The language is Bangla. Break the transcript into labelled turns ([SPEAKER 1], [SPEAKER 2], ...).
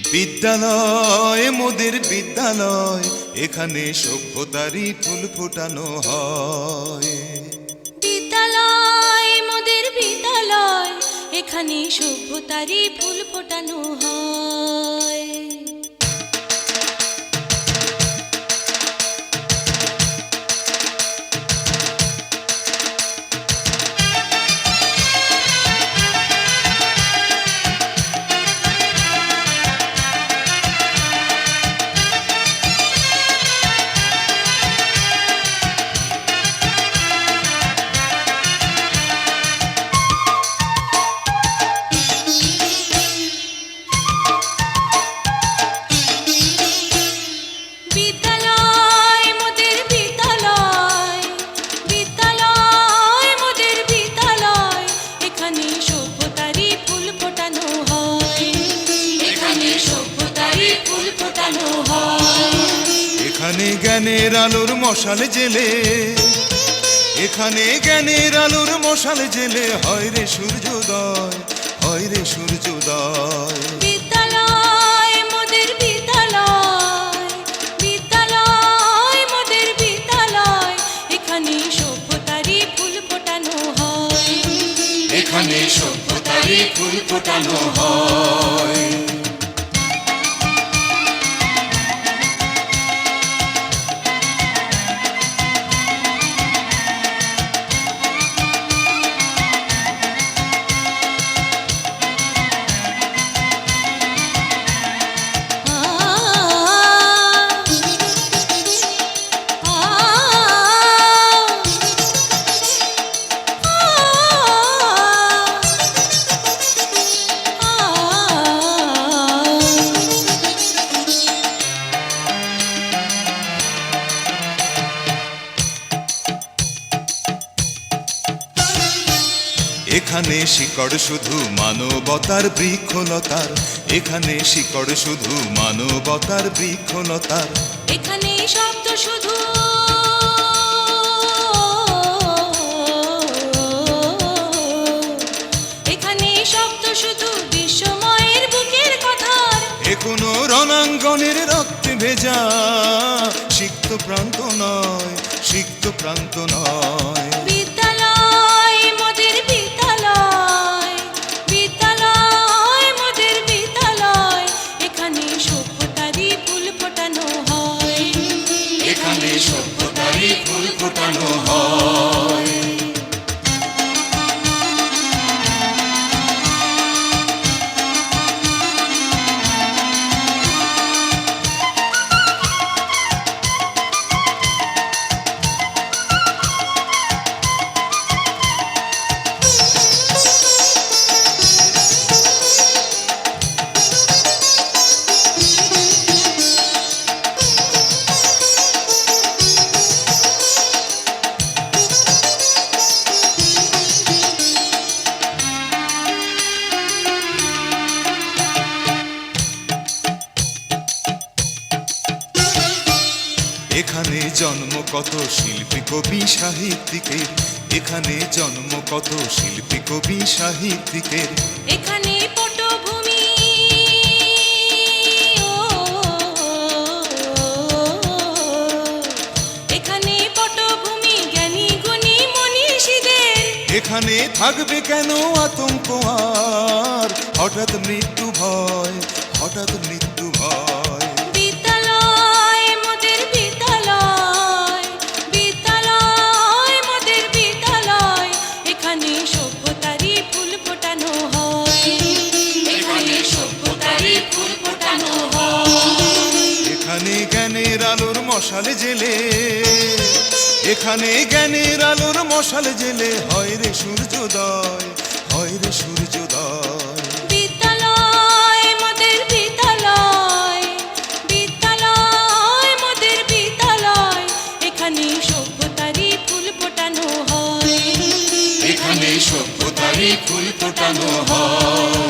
[SPEAKER 1] বিদ্যালয় মোদের বিদ্যালয়, এখানে সভ্যতারই ফুল ফোটানো হয়।
[SPEAKER 2] বিদ্যালয় মোদের বিদ্যালয়, এখানে সভ্যতারই ফুল ফোটানো হয়।
[SPEAKER 1] এখানে জ্ঞানের আলোর মশাল জেলে, এখানে জ্ঞানের আলোর মশাল জেলে হয় রে সূর্যোদয়, হয় রে সূর্যোদয়।
[SPEAKER 2] বিদ্যালয় মোদের বিদ্যালয়, বিদ্যালয় মোদের বিদ্যালয়, এখানে সভ্যতারই ফুল ফোটানো হয়।
[SPEAKER 1] এখানে সভ্যতারই ফুল ফোটানো হয়। এখানে শিকড় শুধু মানবতার বৃক্ষলতার, এখানে শিকড় শুধু মানবতার বৃক্ষলতার।
[SPEAKER 2] এখানে শব্দ শুধু এখানে শব্দ শুধু বিশ্বময়ের বুকের কথার।
[SPEAKER 1] এ কোনো রণাঙ্গনের রক্তে ভেজা সিক্ত প্রান্ত নয়, সিক্ত প্রান্ত নয়।
[SPEAKER 2] বিদ্যালয় মোদের বিদ্যালয়, বিদ্যালয় মোদের বিদ্যালয়, এখানে সভ্যতারই ফুল ফোটানো হয়।
[SPEAKER 1] এখানে সভ্যতারই ফুল ফোটানো হয়। এখানে জন্ম কত শিল্পী কবি সাহিত্যিকের, এখানে জন্ম কত শিল্পী কবি সাহিত্যিকের।
[SPEAKER 2] এখানে পটভূমি এখানে পটভূমি জ্ঞানী গুণী মনীষীদের।
[SPEAKER 1] এখানে থাকবে কেন আতঙ্ক আর হঠাৎ মৃত্যু ভয়, হঠাৎ মৃত্যু ভয়।
[SPEAKER 2] বিদ্যালয় মোদের বিদ্যালয়, বিদ্যালয় মোদের বিদ্যালয়, এখানে সভ্যতারই ফুল ফোটানো হয়। এখানে সভ্যতারই ফুল ফোটানো হয়।
[SPEAKER 1] এখানে জ্ঞানের আলোর মশাল জেলে, এখানে জ্ঞানের আলোর মশাল জেলে হয় রে সূর্যোদয়, হয় রে সূর্যোদয়।
[SPEAKER 2] বিদ্যালয় মোদের বিদ্যালয়, বিদ্যালয় মোদের বিদ্যালয়, এখানে সভ্যতারই ফুল ফোটানো হয়।
[SPEAKER 1] এখানে সভ্যতারই ফুল ফোটানো হয়।